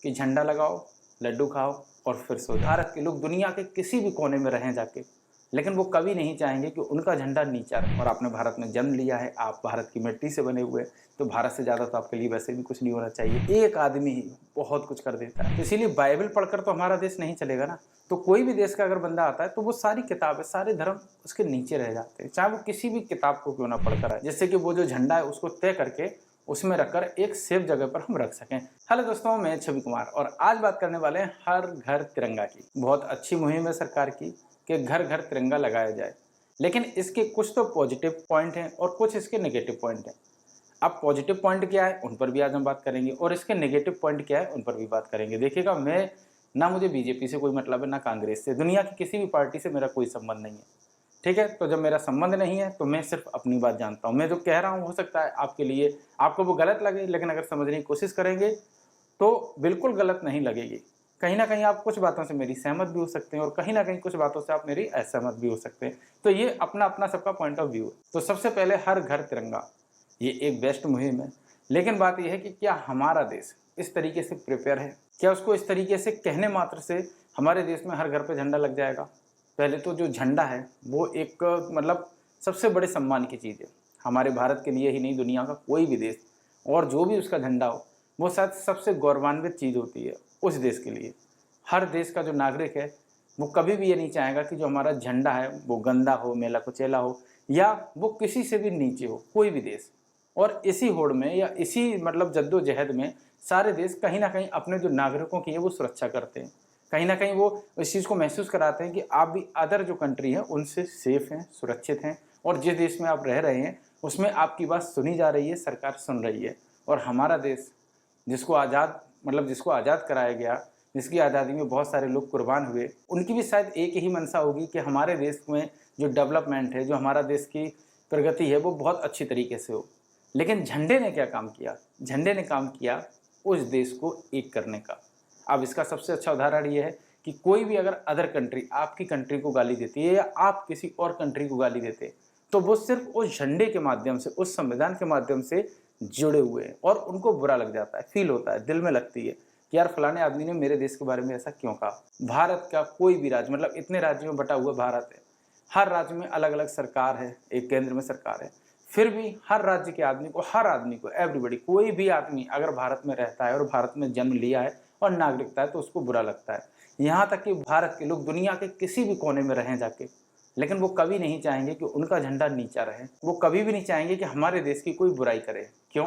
कि झंडा लगाओ, लड्डू खाओ और फिर सो जाओ। भारत के लोग दुनिया के किसी भी कोने में रहें जाके, लेकिन वो कभी नहीं चाहेंगे कि उनका झंडा नीचा रहे। और आपने भारत में जन्म लिया है, आप भारत की मिट्टी से बने हुए, तो भारत से ज़्यादा तो आपके लिए वैसे भी कुछ नहीं होना चाहिए। एक आदमी ही बहुत कुछ कर देता है, तो इसीलिए बाइबल पढ़कर तो हमारा देश नहीं चलेगा ना। तो कोई भी देश का अगर बंदा आता है तो वो सारी किताबें, सारे धर्म उसके नीचे रह जाते हैं, चाहे वो किसी भी किताब को क्यों ना पढ़कर आए। जिससे कि वो जो झंडा है उसको तय करके उसमें रखकर एक सेफ जगह पर हम रख सकें। हेलो दोस्तों, मैं छवि कुमार और आज बात करने वाले हैं हर घर तिरंगा की। बहुत अच्छी मुहिम है सरकार की कि घर घर तिरंगा लगाया जाए, लेकिन इसके कुछ तो पॉजिटिव पॉइंट हैं और कुछ इसके नेगेटिव पॉइंट हैं। अब पॉजिटिव पॉइंट क्या है उन पर भी आज हम बात करेंगे और इसके नेगेटिव पॉइंट क्या है उन पर भी बात करेंगे। देखिएगा, मैं ना मुझे बीजेपी से कोई मतलब है, ना कांग्रेस से, दुनिया की किसी भी पार्टी से मेरा कोई संबंध नहीं है। ठीक है, तो जब मेरा संबंध नहीं है तो मैं सिर्फ अपनी बात जानता हूँ। मैं जो कह रहा हूँ हो सकता है आपके लिए, आपको वो गलत लगे, लेकिन अगर समझने की कोशिश करेंगे तो बिल्कुल गलत नहीं लगेगी। कहीं ना कहीं आप कुछ बातों से मेरी सहमत भी हो सकते हैं और कहीं ना कहीं कुछ बातों से आप मेरी असहमत भी हो सकते हैं। तो ये अपना अपना सबका पॉइंट ऑफ व्यू है। तो सबसे पहले हर घर तिरंगा, ये एक बेस्ट मुहिम है, लेकिन बात यह है कि क्या हमारा देश इस तरीके से प्रिपेयर है? क्या उसको इस तरीके से कहने मात्र से हमारे देश में हर घर पे झंडा लग जाएगा? पहले तो जो झंडा है वो एक मतलब सबसे बड़े सम्मान की चीज़ है हमारे भारत के लिए ही नहीं, दुनिया का कोई भी देश और जो भी उसका झंडा हो वो शायद सबसे गौरवान्वित चीज़ होती है उस देश के लिए। हर देश का जो नागरिक है वो कभी भी ये नहीं चाहेगा कि जो हमारा झंडा है वो गंदा हो, मेला कुचेला हो या वो किसी से भी नीचे हो, कोई भी देश। और इसी होड़ में या इसी मतलब जद्दोजहद में सारे देश कहीं ना कहीं अपने जो नागरिकों की है वो सुरक्षा करते हैं। कहीं ना कहीं वो इस चीज़ को महसूस कराते हैं कि आप भी अदर जो कंट्री है उनसे सेफ हैं, सुरक्षित हैं और जिस देश में आप रह रहे हैं उसमें आपकी बात सुनी जा रही है, सरकार सुन रही है। और हमारा देश जिसको आज़ाद मतलब जिसको आज़ाद कराया गया, जिसकी आज़ादी में बहुत सारे लोग कुर्बान हुए, उनकी भी शायद एक ही मंशा होगी कि हमारे देश में जो डेवलपमेंट है, जो हमारा देश की प्रगति है वो बहुत अच्छी तरीके से हो। लेकिन झंडे ने क्या काम किया? झंडे ने काम किया उस देश को एक करने का। अब इसका सबसे अच्छा उदाहरण ये है कि कोई भी अगर अदर कंट्री आपकी कंट्री को गाली देती है या आप किसी और कंट्री को गाली देते हैं, तो वो सिर्फ उस झंडे के माध्यम से, उस संविधान के माध्यम से जुड़े हुए हैं और उनको बुरा लग जाता है, फील होता है, दिल में लगती है कि यार फलाने आदमी ने मेरे देश के बारे में ऐसा क्यों कहा। भारत का कोई भी राज्य, मतलब इतने राज्यों में बटा हुआ भारत है, हर राज्य में अलग अलग सरकार है, एक केंद्र में सरकार है, फिर भी हर राज्य के आदमी को, हर आदमी को, एवरीबडी, कोई भी आदमी अगर भारत में रहता है और भारत में जन्म लिया है और नागरिकता है तो उसको बुरा लगता है। यहाँ तक कि भारत के लोग दुनिया के किसी भी कोने में रहें जाके, लेकिन वो कभी नहीं चाहेंगे कि उनका झंडा नीचा रहे। वो कभी भी नहीं चाहेंगे कि हमारे देश की कोई बुराई करे। क्यों?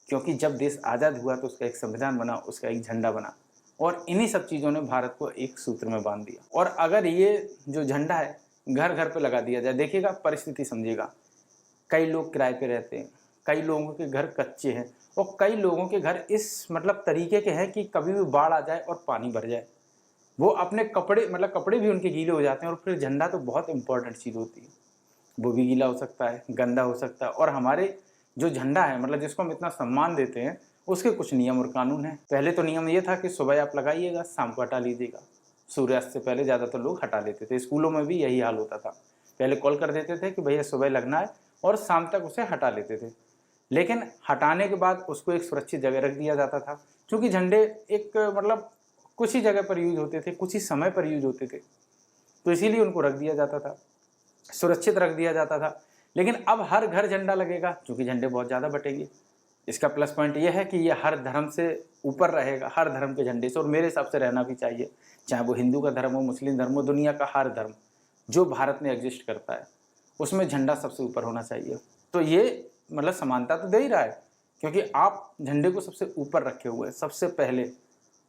क्योंकि जब देश आज़ाद हुआ तो उसका एक संविधान बना, उसका एक झंडा बना और इन्हीं सब चीज़ों ने भारत को एक सूत्र में बांध दिया। और अगर ये जो झंडा है घर घर पे लगा दिया जाए, देखिएगा परिस्थिति समझिएगा। कई लोग किराए पे रहते हैं, कई लोगों के घर कच्चे हैं और कई लोगों के घर इस मतलब तरीके के हैं कि कभी भी बाढ़ आ जाए और पानी भर जाए, वो अपने कपड़े मतलब कपड़े भी उनके गीले हो जाते हैं। और फिर झंडा तो बहुत इंपॉर्टेंट चीज़ होती है, वो भी गीला हो सकता है, गंदा हो सकता है। और हमारे जो झंडा है मतलब जिसको हम इतना सम्मान देते हैं, उसके कुछ नियम और कानून हैं। पहले तो नियम ये था कि सुबह आप लगाइएगा, शाम को हटा लीजिएगा। सूर्यास्त से पहले ज़्यादातर लोग हटा लेते थे, स्कूलों में भी यही हाल होता था। पहले कॉल कर देते थे कि भैया सुबह लगना है और शाम तक उसे हटा लेते थे। लेकिन हटाने के बाद उसको एक सुरक्षित जगह रख दिया जाता था, क्योंकि झंडे एक मतलब कुछ ही जगह पर यूज होते थे, कुछ ही समय पर यूज होते थे, तो इसीलिए उनको रख दिया जाता था, सुरक्षित रख दिया जाता था। लेकिन अब हर घर झंडा लगेगा, क्योंकि झंडे बहुत ज़्यादा बटेंगे। इसका प्लस पॉइंट ये है कि ये हर धर्म से ऊपर रहेगा, हर धर्म के झंडे से, और मेरे हिसाब से रहना भी चाहिए। चाहे वो हिंदू का धर्म हो, मुस्लिम धर्म हो, दुनिया का हर धर्म जो भारत में एग्जिस्ट करता है उसमें झंडा सबसे ऊपर होना चाहिए। तो ये मतलब समानता तो दे ही रहा है, क्योंकि आप झंडे को सबसे ऊपर रखे हुए हैं, सबसे पहले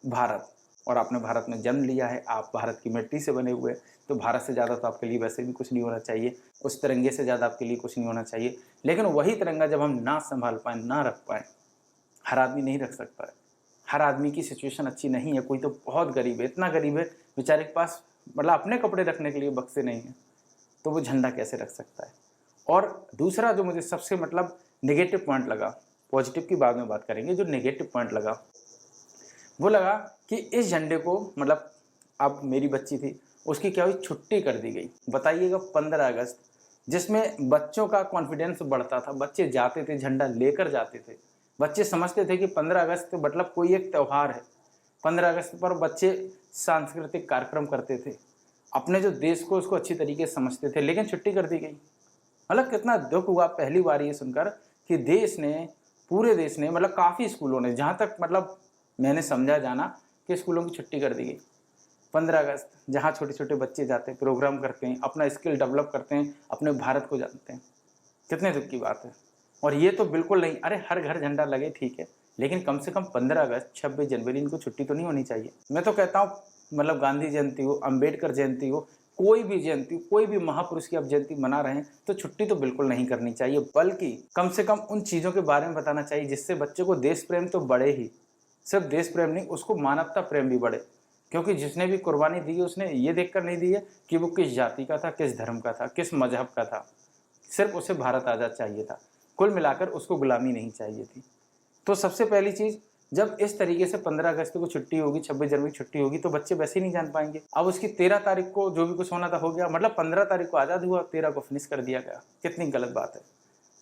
भारत। और आपने भारत में जन्म लिया है, आप भारत की मिट्टी से बने हुए हैं, तो भारत से ज़्यादा तो आपके लिए वैसे भी कुछ नहीं होना चाहिए, उस तिरंगे से ज़्यादा आपके लिए कुछ नहीं होना चाहिए। लेकिन वही तिरंगा जब हम ना संभाल पाएँ, ना रख पाएँ, हर आदमी नहीं रख सकता है। हर आदमी की सिचुएशन अच्छी नहीं है, कोई तो बहुत गरीब है, इतना गरीब है बेचारे के पास मतलब अपने कपड़े रखने के लिए बक्से नहीं हैं, तो वो झंडा कैसे रख सकता है? और दूसरा जो मुझे सबसे मतलब नेगेटिव पॉइंट लगा, पॉजिटिव की बाद में बात करेंगे, जो नेगेटिव पॉइंट लगा वो लगा कि इस झंडे को मतलब अब मेरी बच्ची थी, उसकी क्या हुई, छुट्टी कर दी गई। बताइएगा 15 अगस्त, जिसमें बच्चों का कॉन्फिडेंस बढ़ता था, बच्चे जाते थे, झंडा लेकर जाते थे। बच्चे समझते थे कि 15 अगस्त मतलब कोई एक त्यौहार है, 15 अगस्त पर बच्चे सांस्कृतिक कार्यक्रम करते थे, अपने जो देश को उसको अच्छी तरीके से समझते थे, लेकिन छुट्टी कर दी गई। मतलब कितना दुःख हुआ पहली बार ये सुनकर कि देश ने, पूरे देश ने, मतलब काफ़ी स्कूलों ने, जहाँ तक मतलब मैंने समझा जाना, कि स्कूलों की छुट्टी कर दी गई। 15 अगस्त जहाँ छोटे-छोटे बच्चे जाते हैं, प्रोग्राम करते हैं, अपना स्किल डेवलप करते हैं, अपने भारत को जानते हैं। कितने दुःख की बात है। और ये तो बिल्कुल नहीं, अरे हर घर झंडा लगे ठीक है, लेकिन कम से कम 15 अगस्त, 26 जनवरी इनको छुट्टी तो नहीं होनी चाहिए। मैं तो कहता हूँ मतलब गांधी जयंती हो, अंबेडकर जयंती हो, कोई भी जयंती, कोई भी महापुरुष की आप जयंती मना रहे हैं तो छुट्टी तो बिल्कुल नहीं करनी चाहिए, बल्कि कम से कम उन चीज़ों के बारे में बताना चाहिए जिससे बच्चे को देश प्रेम तो बढ़े ही, सिर्फ देश प्रेम नहीं, उसको मानवता प्रेम भी बढ़े। क्योंकि जिसने भी कुर्बानी दी है उसने ये देखकर नहीं दी है कि वो किस जाति का था, किस धर्म का था, किस मजहब का था, सिर्फ उसे भारत आज़ाद चाहिए था। कुल मिलाकर उसको गुलामी नहीं चाहिए थी। तो सबसे पहली चीज़, जब इस तरीके से 15 अगस्त को छुट्टी होगी, 26 जनवरी की छुट्टी होगी, तो बच्चे वैसे ही नहीं जान पाएंगे। अब उसकी 13 तारीख को जो भी कुछ होना था हो गया, मतलब 15 तारीख को आज़ाद हुआ, 13 को फिनिश कर दिया गया। कितनी गलत बात है।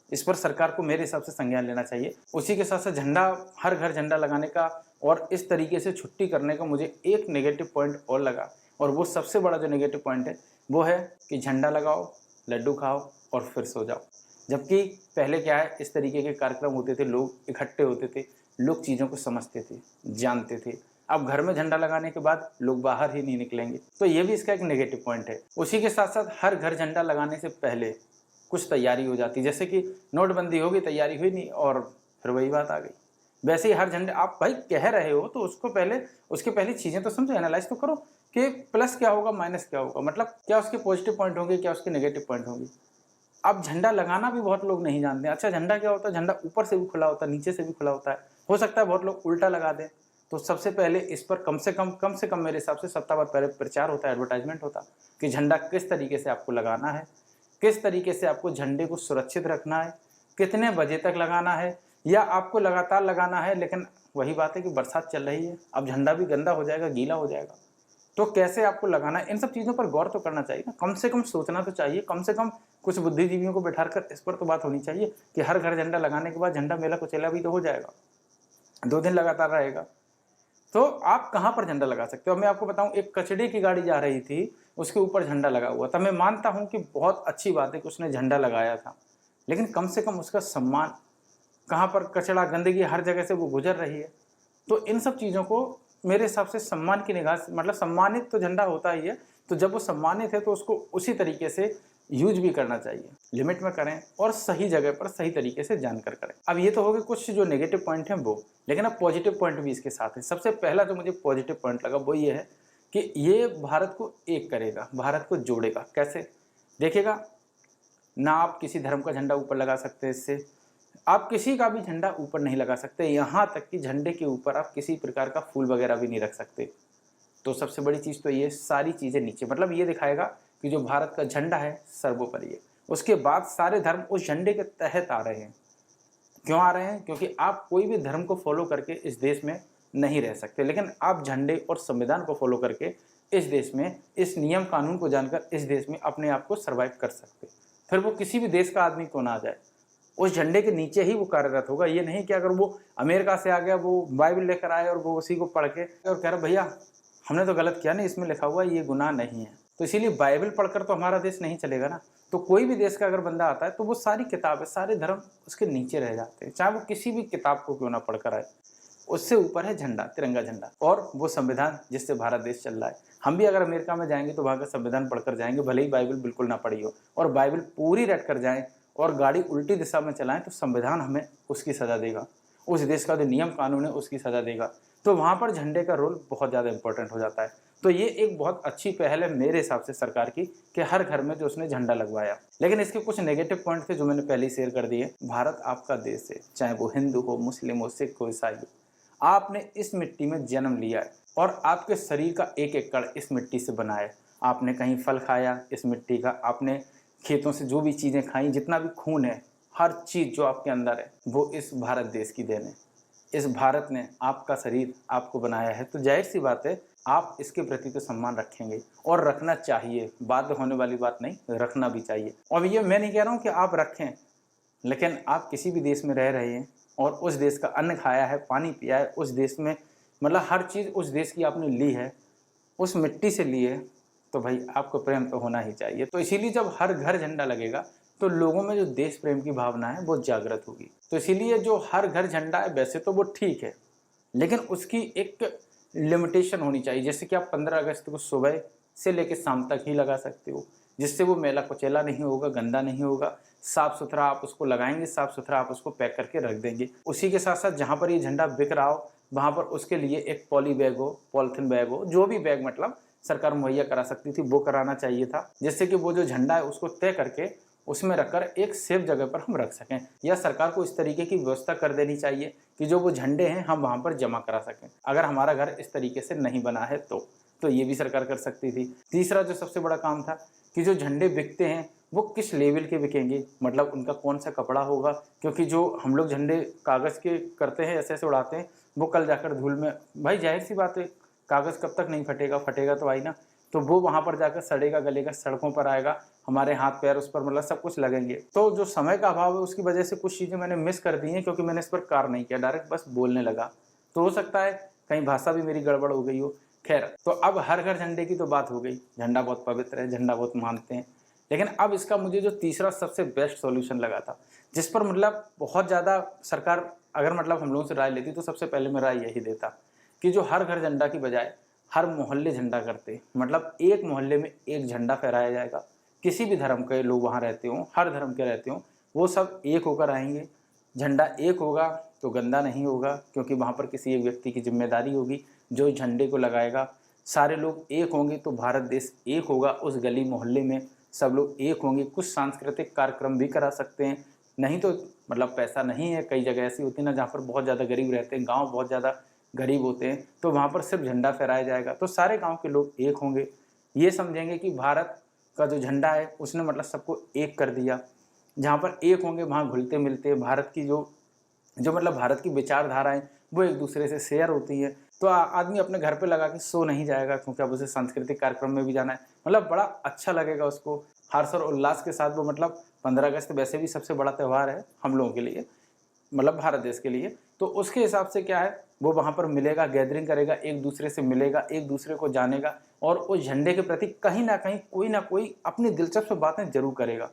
इस पर सरकार को मेरे हिसाब से संज्ञान लेना चाहिए। उसी के साथ साथ झंडा, हर घर झंडा लगाने का और इस तरीके से छुट्टी करने का मुझे एक नेगेटिव पॉइंट और लगा, और वो सबसे बड़ा जो नेगेटिव पॉइंट है वो है कि झंडा लगाओ, लड्डू खाओ और फिर सो जाओ। जबकि पहले क्या है, इस तरीके के कार्यक्रम होते थे, लोग इकट्ठे होते थे, लोग चीज़ों को समझते थे, जानते थे। अब घर में झंडा लगाने के बाद लोग बाहर ही नहीं निकलेंगे, तो ये भी इसका एक नेगेटिव पॉइंट है। उसी के साथ साथ हर घर झंडा लगाने से पहले कुछ तैयारी हो जाती, जैसे कि नोटबंदी होगी, तैयारी हुई नहीं और फिर वही बात आ गई। वैसे ही हर झंडे, आप भाई कह रहे हो तो उसको पहले, उसके पहले चीज़ें तो समझो, एनालाइज तो करो कि प्लस क्या होगा, माइनस क्या होगा, मतलब क्या उसके पॉजिटिव पॉइंट होंगे, क्या उसके नेगेटिव पॉइंट होंगे। अब झंडा लगाना भी बहुत लोग नहीं जानते हैं। अच्छा, झंडा क्या होता है? झंडा ऊपर से भी खुला होता है, नीचे से भी खुला होता है। हो सकता है बहुत लोग उल्टा लगा दें। तो सबसे पहले इस पर कम से कम मेरे हिसाब से सप्ताह भर पहले प्रचार होता है, एडवर्टाइजमेंट होता कि झंडा किस तरीके से आपको लगाना है, किस तरीके से आपको झंडे को सुरक्षित रखना है, कितने बजे तक लगाना है, या आपको लगातार लगाना है। लेकिन वही बात है कि बरसात चल रही है, अब झंडा भी गंदा हो जाएगा, गीला हो जाएगा, तो कैसे आपको लगाना है, इन सब चीज़ों पर गौर तो करना चाहिए ना। कम से कम सोचना तो चाहिए, कम से कम कुछ बुद्धिजीवियों को बैठाकर इस पर तो बात होनी चाहिए कि हर घर झंडा लगाने के बाद झंडा मेला कुचेला भी तो हो जाएगा, 2 दिन लगातार रहेगा। तो आप कहाँ पर झंडा लगा सकते हो? मैं आपको बताऊं, एक कचड़े की गाड़ी जा रही थी, उसके ऊपर झंडा लगा हुआ था। मैं मानता हूं कि बहुत अच्छी बात है कि उसने झंडा लगाया था, लेकिन कम से कम उसका सम्मान, कहाँ पर कचरा गंदगी हर जगह से वो गुजर रही है। तो इन सब चीज़ों को मेरे हिसाब से सम्मान की निगाह से, मतलब सम्मानित तो झंडा होता ही है, तो जब वो सम्मानित है तो उसको उसी तरीके से यूज भी करना चाहिए, लिमिट में करें और सही जगह पर सही तरीके से जानकर करें। अब ये तो हो गए कुछ जो नेगेटिव पॉइंट हैं वो, लेकिन अब पॉजिटिव पॉइंट भी इसके साथ है। सबसे पहला जो मुझे पॉजिटिव पॉइंट लगा वो ये है कि ये भारत को एक करेगा, भारत को जोड़ेगा। कैसे? देखिएगा ना, आप किसी धर्म का झंडा ऊपर लगा सकते हैं इससे, आप किसी का भी झंडा ऊपर नहीं लगा सकते, यहाँ तक कि झंडे के ऊपर आप किसी प्रकार का फूल वगैरह भी नहीं रख सकते। तो सबसे बड़ी चीज़ तो ये, सारी चीज़ें नीचे, मतलब ये दिखाएगा कि जो भारत का झंडा है सर्वोपरि है। उसके बाद सारे धर्म उस झंडे के तहत आ रहे हैं। क्यों आ रहे हैं? क्योंकि आप कोई भी धर्म को फॉलो करके इस देश में नहीं रह सकते, लेकिन आप झंडे और संविधान को फॉलो करके इस देश में, इस नियम कानून को जानकर इस देश में अपने आप को सर्वाइव कर सकते। फिर वो किसी भी देश का आदमी क्यों ना आ जाए, उस झंडे के नीचे ही वो कार्यरत होगा। ये नहीं कि अगर वो अमेरिका से आ गया, वो बाइबल लेकर आए और वो उसी को पढ़ के और कह रहा भैया हमने तो गलत किया, नहीं इसमें लिखा हुआ है ये गुनाह नहीं है। तो इसीलिए बाइबल पढ़कर तो हमारा देश नहीं चलेगा ना। तो कोई भी देश का अगर बंदा आता है तो वो सारी किताबें, सारे धर्म उसके नीचे रह जाते हैं, चाहे वो किसी भी किताब को क्यों ना पढ़कर आए। उससे ऊपर है झंडा, तिरंगा झंडा, और वो संविधान जिससे भारत देश चल रहा है। हम भी अगर अमेरिका में जाएंगे तो वहाँ का संविधान पढ़कर जाएंगे, भले ही बाइबल बिल्कुल ना पढ़ी हो, और बाइबल पूरी रट कर जाएं और गाड़ी उल्टी दिशा में चलाएं तो संविधान हमें उसकी सज़ा देगा, उस देश का जो नियम कानून है उसकी सज़ा देगा। तो वहाँ पर झंडे का रोल बहुत ज़्यादा इंपॉर्टेंट हो जाता है। तो ये एक बहुत अच्छी पहल है मेरे हिसाब से सरकार की कि हर घर में जो उसने झंडा लगवाया। लेकिन इसके कुछ नेगेटिव पॉइंट थे जो मैंने पहले ही शेयर कर दिए। भारत आपका देश है, चाहे वो हिंदू हो, मुस्लिम हो, सिख हो, ईसाई हो, आपने इस मिट्टी में जन्म लिया है और आपके शरीर का एक एक कण इस मिट्टी से बना है। आपने कहीं फल खाया इस मिट्टी का, आपने खेतों से जो भी चीज़ें खाई, जितना भी खून है, हर चीज़ जो आपके अंदर है वो इस भारत देश की देन है। इस भारत ने आपका शरीर आपको बनाया है, तो जाहिर सी बात है आप इसके प्रति तो सम्मान रखेंगे और रखना चाहिए। बाध्य होने वाली बात नहीं, रखना भी चाहिए। और ये मैं नहीं कह रहा हूँ कि आप रखें, लेकिन आप किसी भी देश में रह रहे हैं और उस देश का अन्न खाया है, पानी पिया है, उस देश में मतलब हर चीज़ उस देश की आपने ली है, उस मिट्टी से ली है, तो भाई आपको प्रेम तो होना ही चाहिए। तो इसीलिए जब हर घर झंडा लगेगा तो लोगों में जो देश प्रेम की भावना है वो जागृत होगी। तो इसीलिए जो हर घर झंडा है वैसे तो वो ठीक है, लेकिन उसकी एक लिमिटेशन होनी चाहिए। जैसे कि आप 15 अगस्त को सुबह से लेकर शाम तक ही लगा सकते हो, जिससे वो मैला कुचैला नहीं होगा, गंदा नहीं होगा, साफ़ सुथरा आप उसको लगाएंगे, साफ़ सुथरा आप उसको पैक करके रख देंगे। उसी के साथ साथ जहाँ पर ये झंडा बिक रहा हो वहाँ पर उसके लिए एक पॉली बैग हो, पॉलीथीन बैग हो, जो भी बैग मतलब सरकार मुहैया करा सकती थी वो कराना चाहिए था, जिससे कि वो जो झंडा है उसको तय करके उसमें रखकर एक सेफ जगह पर हम रख सकें। या सरकार को इस तरीके की व्यवस्था कर देनी चाहिए कि जो वो झंडे हैं हम वहाँ पर जमा करा सकें, अगर हमारा घर इस तरीके से नहीं बना है तो ये भी सरकार कर सकती थी। तीसरा जो सबसे बड़ा काम था कि जो झंडे बिकते हैं वो किस लेवल के बिकेंगे, मतलब उनका कौन सा कपड़ा होगा, क्योंकि जो हम लोग झंडे कागज़ के करते हैं, ऐसे ऐसे उड़ाते हैं, वो कल जाकर धूल में, भाई जाहिर सी बात है कागज़ कब तक नहीं फटेगा, फटेगा तो आई ना, तो वो वहाँ पर जाकर सड़ेगा, गलेगा, सड़कों पर आएगा, हमारे हाथ पैर उस पर मतलब सब कुछ लगेंगे। तो जो समय का अभाव है उसकी वजह से कुछ चीज़ें मैंने मिस कर दी हैं, क्योंकि मैंने इस पर कार्य नहीं किया, डायरेक्ट बस बोलने लगा। तो हो सकता है कहीं भाषा भी मेरी गड़बड़ हो गई हो। खैर, तो अब हर घर झंडे की तो बात हो गई, झंडा बहुत पवित्र है, झंडा बहुत मानते हैं। लेकिन अब इसका मुझे जो तीसरा सबसे बेस्ट सॉल्यूशन लगा था, जिस पर मतलब बहुत ज़्यादा सरकार अगर मतलब हम लोगों से राय लेती तो सबसे पहले मैं राय यही देता कि जो हर घर झंडा की बजाय हर मोहल्ले झंडा करते, मतलब एक मोहल्ले में एक झंडा फहराया जाएगा, किसी भी धर्म के लोग वहाँ रहते हों, हर धर्म के रहते हों, वो सब एक होकर आएंगे। झंडा एक होगा तो गंदा नहीं होगा, क्योंकि वहाँ पर किसी एक व्यक्ति की जिम्मेदारी होगी जो झंडे को लगाएगा। सारे लोग एक होंगे तो भारत देश एक होगा, उस गली मोहल्ले में सब लोग एक होंगे। कुछ सांस्कृतिक कार्यक्रम भी करा सकते हैं, नहीं तो मतलब पैसा नहीं है, कई जगह ऐसी होती है ना जहाँ पर बहुत ज़्यादा गरीब रहते हैं, गाँव बहुत ज़्यादा गरीब होते हैं, तो वहाँ पर सिर्फ झंडा फहराया जाएगा, तो सारे गाँव के लोग एक होंगे, ये समझेंगे कि भारत का जो झंडा है उसने मतलब सबको एक कर दिया। जहाँ पर एक होंगे वहाँ घुलते मिलते भारत की जो जो मतलब भारत की विचारधाराएँ वो एक दूसरे से शेयर होती हैं। तो आदमी अपने घर पे लगा के सो नहीं जाएगा, क्योंकि अब उसे सांस्कृतिक कार्यक्रम में भी जाना है, मतलब बड़ा अच्छा लगेगा उसको, हर्ष और उल्लास के साथ वो मतलब 15 अगस्त वैसे भी सबसे बड़ा त्यौहार है हम लोगों के लिए, मतलब भारत देश के लिए। तो उसके हिसाब से क्या है, वो वहाँ पर मिलेगा, गैदरिंग करेगा, एक दूसरे से मिलेगा, एक दूसरे को जानेगा, और उस झंडे के प्रति कहीं ना कोई अपनी दिलचस्प बातें जरूर करेगा।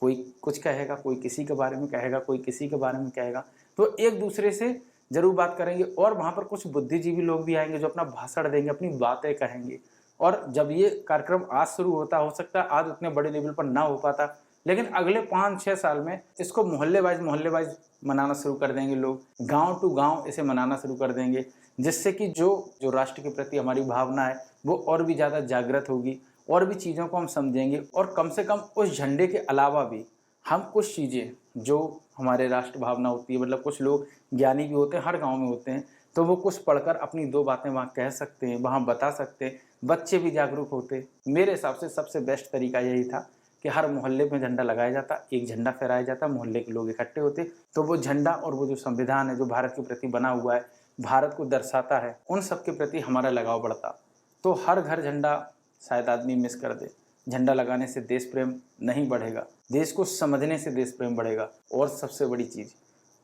कोई कुछ कहेगा, कोई किसी के बारे में कहेगा, कोई किसी के बारे में कहेगा, तो एक दूसरे से जरूर बात करेंगे। और वहाँ पर कुछ बुद्धिजीवी लोग भी आएंगे जो अपना भाषण देंगे, अपनी बातें कहेंगे। और जब ये कार्यक्रम आज शुरू होता, हो सकता है आज उतने बड़े लेवल पर ना हो पाता, लेकिन अगले 5-6 साल में इसको मोहल्ले वाइज मनाना शुरू कर देंगे लोग, गांव टू गांव इसे मनाना शुरू कर देंगे, जिससे कि जो जो राष्ट्र के प्रति हमारी भावना है वो और भी ज़्यादा जागृत होगी, और भी चीज़ों को हम समझेंगे। और कम से कम उस झंडे के अलावा भी हम कुछ चीज़ें जो हमारे राष्ट्र भावना होती है, मतलब कुछ लोग ज्ञानी भी होते हैं, हर गाँव में होते हैं, तो वो कुछ पढ़कर अपनी 2 बातें वहाँ कह सकते हैं, वहाँ बता सकते हैं, बच्चे भी जागरूक होते। मेरे हिसाब से सबसे बेस्ट तरीका यही था कि हर मोहल्ले में झंडा लगाया जाता, एक झंडा फहराया जाता, मोहल्ले के लोग इकट्ठे होते, तो वो झंडा और वो जो संविधान है जो भारत के प्रति बना हुआ है, भारत को दर्शाता है, उन सब के प्रति हमारा लगाव बढ़ता। तो हर घर झंडा शायद आदमी मिस कर दे। झंडा लगाने से देश प्रेम नहीं बढ़ेगा, देश को समझने से देश प्रेम बढ़ेगा। और सबसे बड़ी चीज़,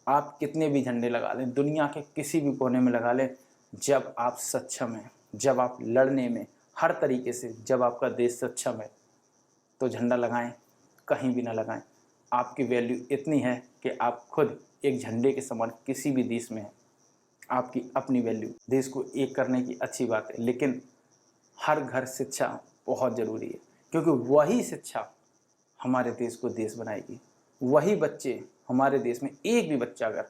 आप कितने भी झंडे लगा लें, दुनिया के किसी भी कोने में लगा लें, जब आप सक्षम हैं, जब आप लड़ने में हर तरीके से, जब आपका देश सक्षम है, तो झंडा लगाएं, कहीं भी ना लगाएं। आपकी वैल्यू इतनी है कि आप खुद एक झंडे के समान किसी भी देश में हैं। आपकी अपनी वैल्यू, देश को एक करने की अच्छी बात है, लेकिन हर घर शिक्षा बहुत ज़रूरी है, क्योंकि वही शिक्षा हमारे देश को देश बनाएगी। वही बच्चे हमारे देश में, एक भी बच्चा अगर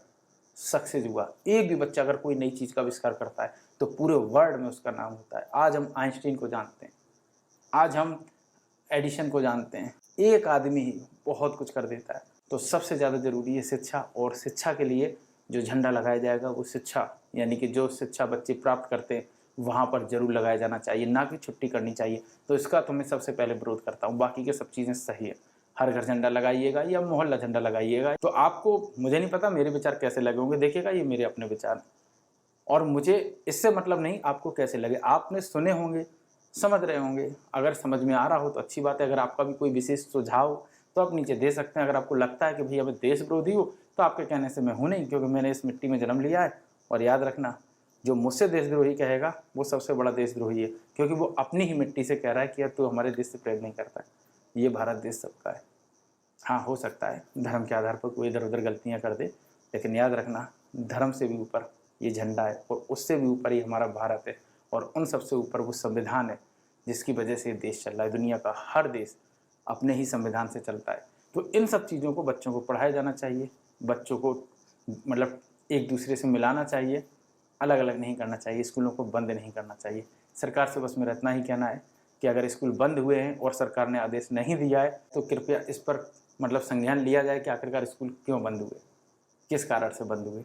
सक्सेस हुआ, एक भी बच्चा अगर कोई नई चीज़ का आविष्कार करता है, तो पूरे वर्ल्ड में उसका नाम होता है। आज हम आइंस्टीन को जानते हैं, आज हम एडिशन को जानते हैं, एक आदमी ही बहुत कुछ कर देता है। तो सबसे ज़्यादा ज़रूरी है शिक्षा, और शिक्षा के लिए जो झंडा लगाया जाएगा वो शिक्षा, यानी कि जो शिक्षा बच्चे प्राप्त करते हैं वहाँ पर ज़रूर लगाया जाना चाहिए, ना कि छुट्टी करनी चाहिए। तो इसका तो मैं सबसे पहले विरोध करता हूँ, बाकी के सब चीज़ें सही है। हर घर झंडा लगाइएगा या मोहल्ला झंडा लगाइएगा। तो आपको, मुझे नहीं पता मेरे विचार कैसे लगे होंगे, देखिएगा ये मेरे अपने विचार, और मुझे इससे मतलब नहीं आपको कैसे लगे। आपने सुने होंगे, समझ रहे होंगे, अगर समझ में आ रहा हो तो अच्छी बात है। अगर आपका भी कोई विशेष सुझाव तो आप नीचे दे सकते हैं। अगर आपको लगता है कि भैया मैं देश विरोधी हूँ, तो आपके कहने से मैं हूँ नहीं, क्योंकि मैंने इस मिट्टी में जन्म लिया है। और याद रखना, जो मुझसे देशद्रोही कहेगा वो सबसे बड़ा देशद्रोही है, क्योंकि वो अपनी ही मिट्टी से कह रहा है कि यार तू हमारे देश से प्रेम नहीं करता है। ये भारत देश सबका है। हाँ, हो सकता है धर्म के आधार पर कोई इधर उधर गलतियाँ कर दे, लेकिन याद रखना धर्म से भी ऊपर ये झंडा है और उससे भी ऊपर ही हमारा भारत है, और उन सबसे ऊपर वो संविधान है जिसकी वजह से ये देश चल रहा है। दुनिया का हर देश अपने ही संविधान से चलता है। तो इन सब चीज़ों को बच्चों को पढ़ाया जाना चाहिए, बच्चों को मतलब एक दूसरे से मिलाना चाहिए, अलग अलग नहीं करना चाहिए, स्कूलों को बंद नहीं करना चाहिए। सरकार से बस मेरा इतना ही कहना है कि अगर स्कूल बंद हुए हैं और सरकार ने आदेश नहीं दिया है तो कृपया इस पर मतलब संज्ञान लिया जाए कि आखिरकार स्कूल क्यों बंद हुए, किस कारण से बंद हुए।